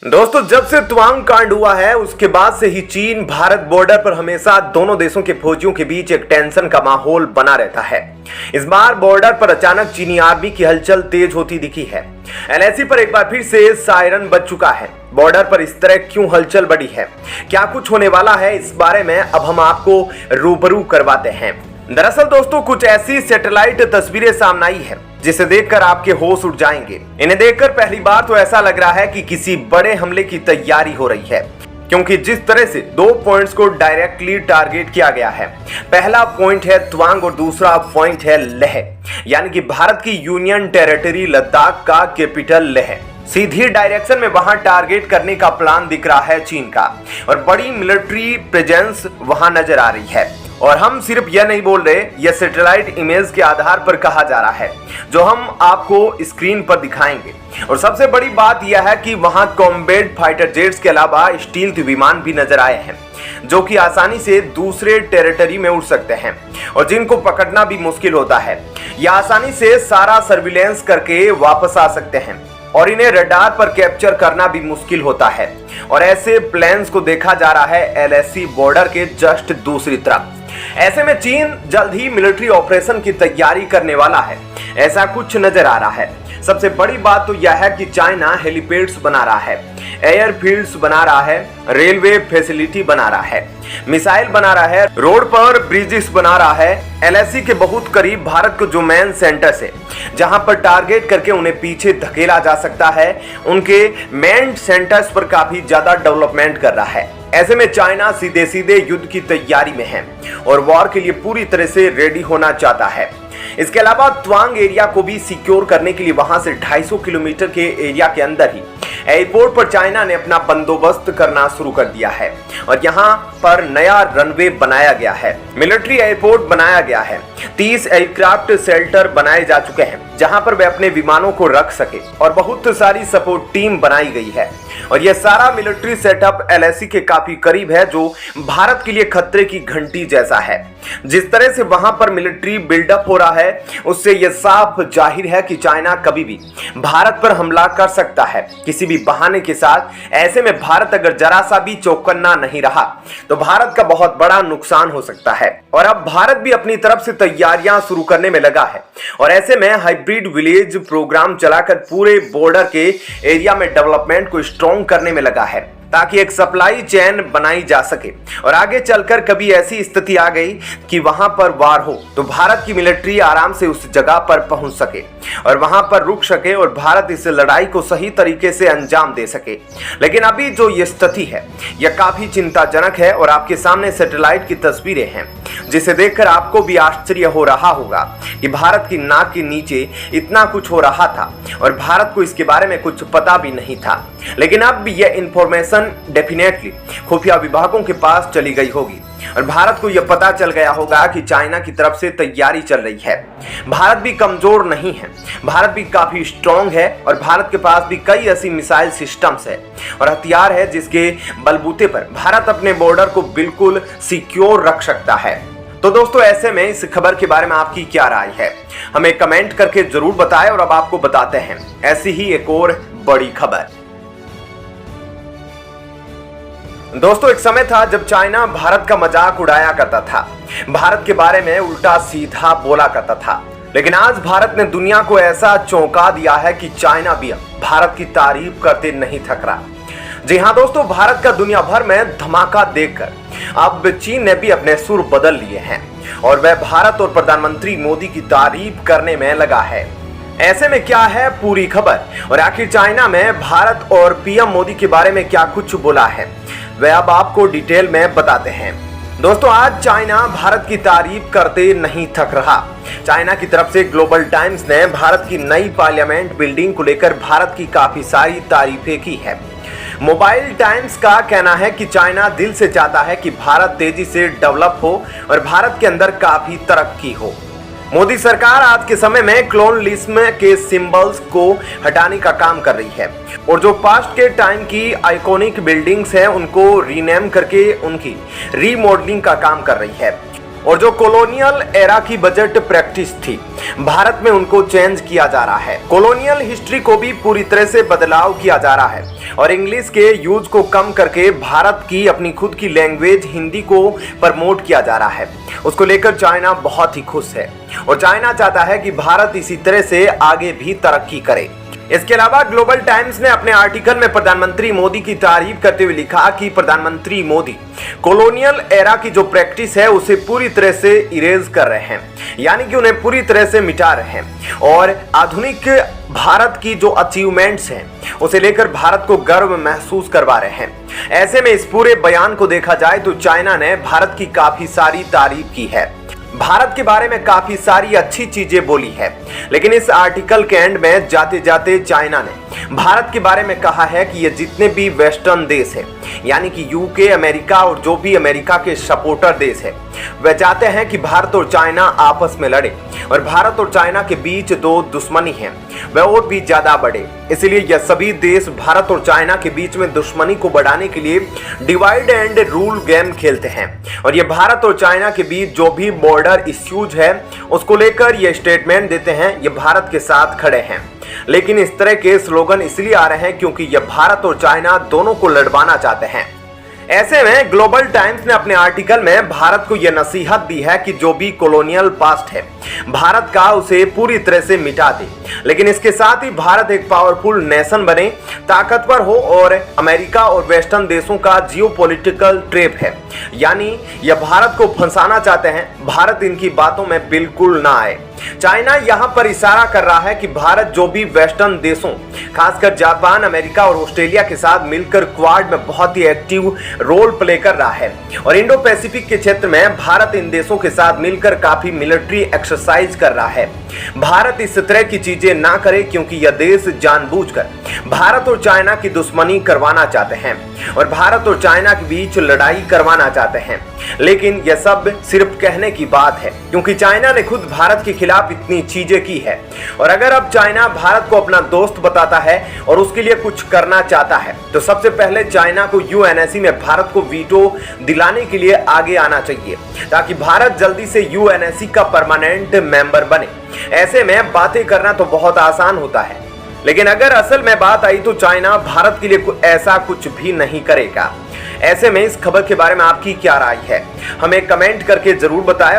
दोस्तों, जब से तवांग कांड हुआ है उसके बाद से ही चीन भारत बॉर्डर पर हमेशा दोनों देशों के फौजियों के बीच एक टेंशन का माहौल बना रहता है। इस बार बॉर्डर पर अचानक चीनी आर्मी की हलचल तेज होती दिखी है। एलएसी पर एक बार फिर से सायरन बज चुका है। बॉर्डर पर इस तरह क्यों हलचल बढ़ी है, क्या कुछ होने वाला है, इस बारे में अब हम आपको रूबरू करवाते हैं। दरअसल दोस्तों, कुछ ऐसी सैटेलाइट तस्वीरें सामने आई है जिसे देखकर आपके होश उड़ जाएंगे। इन्हें देखकर पहली बार तो ऐसा लग रहा है कि किसी बड़े हमले की तैयारी हो रही है, क्योंकि जिस तरह से दो पॉइंट्स को डायरेक्टली टारगेट किया गया है। पहला पॉइंट है तवांग और दूसरा पॉइंट है लेह, यानी कि भारत की यूनियन टेरिटरी लद्दाख का कैपिटल लेह। सीधी डायरेक्शन में वहां टारगेट करने का प्लान दिख रहा है चीन का, और बड़ी मिलिट्री प्रेजेंस वहां नजर आ रही है। और हम सिर्फ यह नहीं बोल रहे, यह सैटेलाइट इमेज के आधार पर कहा जा रहा है, जो हम आपको स्क्रीन पर दिखाएंगे। और सबसे बड़ी बात यह है कि वहां कॉम्बैट फाइटर जेट्स के अलावा स्टील्थ विमान भी नजर आए हैं, जो कि आसानी से दूसरे टेरिटरी में उड़ सकते हैं और जिनको पकड़ना भी मुश्किल होता है। यह आसानी से सारा सर्विलेंस करके वापस आ सकते हैं और इन्हें रडार पर कैप्चर करना भी मुश्किल होता है। और ऐसे प्लेन्स को देखा जा रहा है एलएसी बॉर्डर के जस्ट दूसरी तरफ। ऐसे में चीन जल्द ही मिलिट्री ऑपरेशन की तैयारी करने वाला है, ऐसा कुछ नजर आ रहा है। सबसे बड़ी बात तो यह है कि चाइना हेलीपैड्स बना रहा है, एयरफील्ड्स बना रहा है, रेलवे फैसिलिटी बना रहा है, मिसाइल बना रहा है, रोड पर ब्रिजेस बना रहा है। एलएसी के बहुत करीब भारत को जो मेन सेंटर्स है, जहां पर टारगेट करके उन्हें पीछे धकेला जा सकता है, उनके मेन सेंटर्स पर काफी ज्यादा डेवलपमेंट कर रहा है। ऐसे में चाइना सीधे सीधे युद्ध की तैयारी में है और वॉर के लिए पूरी तरह से रेडी होना चाहता है। इसके अलावा तवांग एरिया को भी सिक्योर करने के लिए वहां से 250 किलोमीटर के एरिया के अंदर ही एयरपोर्ट पर चाइना ने अपना बंदोबस्त करना शुरू कर दिया है और यहाँ पर नया रनवे बनाया गया है, मिलिट्री एयरपोर्ट बनाया गया है। 30 एयरक्राफ्ट शेल्टर बनाए जा चुके हैं जहां पर वे अपने विमानों को रख सके, और बहुत सारी सपोर्ट टीम बनाई गई है। और यह सारा मिलिट्री सेटअप एलएसी के काफी करीब है, जो भारत के लिए खतरे की घंटी जैसा है। जिस तरह से वहां पर मिलिट्री बिल्डअप हो रहा है, उससे यह साफ जाहिर है कि चाइना कभी भी भारत पर हमला कर सकता है, किसी भी बहाने के साथ। ऐसे में भारत अगर जरा सा भी चौकन्ना नहीं रहा तो भारत का बहुत बड़ा नुकसान हो सकता है। और अब भारत भी अपनी तरफ से तैयारियां शुरू करने में लगा है, और ऐसे में हाइब्रिड विलेज प्रोग्राम चलाकर पूरे बॉर्डर के एरिया में डेवलपमेंट को स्ट्रॉन्ग करने में लगा है, ताकि एक सप्लाई चेन बनाई जा सके। और आगे चलकर कभी ऐसी स्थिति आ गई कि वहां पर वार हो तो भारत की मिलिट्री आराम से उस जगह पर पहुंच सके और वहां पर रुक सके और भारत इस लड़ाई को सही तरीके से अंजाम दे सके। लेकिन अभी जो ये स्थिति है यह काफी चिंताजनक है, और आपके सामने सैटेलाइट की तस्वीरें हैं, जिसे देखकर आपको भी आश्चर्य हो रहा होगा कि भारत की नाक के नीचे इतना कुछ हो रहा था और भारत को इसके बारे में कुछ पता भी नहीं था। लेकिन अब यह इंफॉर्मेशन डेफिनेटली खुफिया विभागों के पास चली गई होगी और भारत को यह पता चल गया होगा कि चाइना की तरफ से तैयारी चल रही है। भारत भी कमजोर नहीं है, भारत भी काफी स्ट्रॉन्ग है, और भारत के पास भी कई ऐसी मिसाइल सिस्टम्स है और हथियार है जिसके बलबूते पर भारत अपने बॉर्डर को बिल्कुल सिक्योर रख सकता है। तो दोस्तों, ऐसे में इस खबर के बारे में आपकी क्या राय है, हमें कमेंट करके जरूर बताएं। और अब आपको बताते हैं ऐसी ही एक और बड़ी खबर। दोस्तों, एक समय था जब चाइना भारत का मजाक उड़ाया करता था, भारत के बारे में उल्टा सीधा बोला करता था। लेकिन आज भारत ने दुनिया को ऐसा चौंका दिया है कि चाइना भी भारत की तारीफ करते नहीं थक रहा। जी हाँ दोस्तों, भारत का दुनिया भर में धमाका देखकर अब चीन ने भी अपने सुर बदल लिए हैं और वह भारत और प्रधानमंत्री मोदी की तारीफ करने में लगा है। ऐसे में क्या है पूरी खबर, और आखिर चाइना में भारत और पीएम मोदी के बारे में क्या कुछ बोला है, वह अब आपको डिटेल में बताते हैं। दोस्तों, आज चाइना भारत की तारीफ करते नहीं थक रहा। चाइना की तरफ से ग्लोबल टाइम्स ने भारत की नई पार्लियामेंट बिल्डिंग को लेकर भारत की काफी सारी तारीफें की है। मोबाइल टाइम्स का कहना है कि चाइना दिल से चाहता है कि भारत तेजी से डेवलप हो और भारत के अंदर काफी तरक्की हो। मोदी सरकार आज के समय में क्लोनलिज्म के सिंबल्स को हटाने का काम कर रही है और जो पास्ट के टाइम की आइकॉनिक बिल्डिंग्स हैं उनको रीनेम करके उनकी रीमॉडलिंग का काम कर रही है। और जो कॉलोनियल एरा की बजट प्रैक्टिस थी, भारत में उनको चेंज किया जा रहा है। कॉलोनियल हिस्ट्री को भी पूरी तरह से बदलाव किया जा रहा है और इंग्लिश के यूज को कम करके भारत की अपनी खुद की लैंग्वेज हिंदी को प्रमोट किया जा रहा है। उसको लेकर चाइना बहुत ही खुश है और चाइना चाहता है कि भारत इसी तरह से आगे भी तरक्की करे। इसके अलावा ग्लोबल टाइम्स ने अपने आर्टिकल में प्रधानमंत्री मोदी की तारीफ करते हुए लिखा कि प्रधानमंत्री मोदी कॉलोनियल एरा की जो प्रैक्टिस है उसे पूरी तरह से इरेज कर रहे हैं, यानी कि उन्हें पूरी तरह से मिटा रहे हैं और आधुनिक भारत की जो अचीवमेंट्स हैं उसे लेकर भारत को गर्व महसूस करवा रहे हैं। ऐसे में इस पूरे बयान को देखा जाए तो चाइना ने भारत की काफी सारी तारीफ की है, भारत के बारे में काफी सारी अच्छी चीजें बोली है, लेकिन इस आर्टिकल के एंड में जाते जाते चाइना ने भारत के बारे में कहा है कि ये जितने भी वेस्टर्न देश है, यानी कि यूके, अमेरिका और जो भी अमेरिका के सपोर्टर देश है, वे चाहते हैं कि भारत और चाइना आपस में लड़े और भारत और चाइना के बीच दो दुश्मनी है वह और भी ज्यादा बढ़े। इसलिए यह सभी देश भारत और चाइना के बीच में दुश्मनी को बढ़ाने के लिए डिवाइड एंड रूल गेम खेलते हैं और ये भारत और चाइना के बीच जो भी बॉर्डर इश्यूज है उसको लेकर ये स्टेटमेंट देते हैं, ये भारत के साथ खड़े हैं। लेकिन इस तरह के स्लोगन इसलिए आ रहे हैं क्योंकि यह भारत और चाइना दोनों को लड़वाना चाहते हैं। ऐसे में ग्लोबल टाइम्स ने अपने आर्टिकल में भारत को यह नसीहत दी है कि जो भी कॉलोनियल पास्ट है भारत का उसे पूरी तरह से मिटा दे, लेकिन इसके साथ ही भारत एक पावरफुल नेशन बने, ताकतवर हो और अमेरिका और वेस्टर्न देशों का जियोपॉलिटिकल ट्रैप है, यानी यह भारत को फंसाना चाहते हैं। भारत इनकी बातों में बिल्कुल ना आए। चाइना यहां पर इशारा कर रहा है कि भारत जो भी वेस्टर्न देशों खासकर जापान, अमेरिका और ऑस्ट्रेलिया के साथ मिलकर क्वाड में बहुत ही एक्टिव रोल प्ले कर रहा है और इंडो पैसिफिक के क्षेत्र में भारत इन देशों के साथ मिलकर काफी मिलिट्री एक्सरसाइज कर रहा है। भारत इस तरह की चीजें ना करे क्योंकि यह देश जानबूझकर भारत और चाइना की दुश्मनी करवाना चाहते हैं और भारत और चाइना के बीच लड़ाई करवाना चाहते हैं। लेकिन यह सब सिर्फ कहने की बात है क्योंकि चाइना ने खुद भारत के खिलाफ इतनी चीजें की है और अगर अब चाइना भारत को अपना दोस्त बताता है और उसके लिए कुछ करना चाहता है तो सबसे पहले चाइना को यूएनएससी में भारत को वीटो दिलाने के लिए आगे आना चाहिए ताकि भारत जल्दी से यूएनएससी का परमानेंट मेंबर बने। ऐसे में बातें करना तो बहुत आसान होता है, लेकिन अगर असल में बात आई तो चाइना भारत के लिए ऐसा कुछ भी नहीं करेगा। ऐसे में इस खबर के बारे में आपकी क्या राय है, हमें कमेंट करके जरूर बताएं।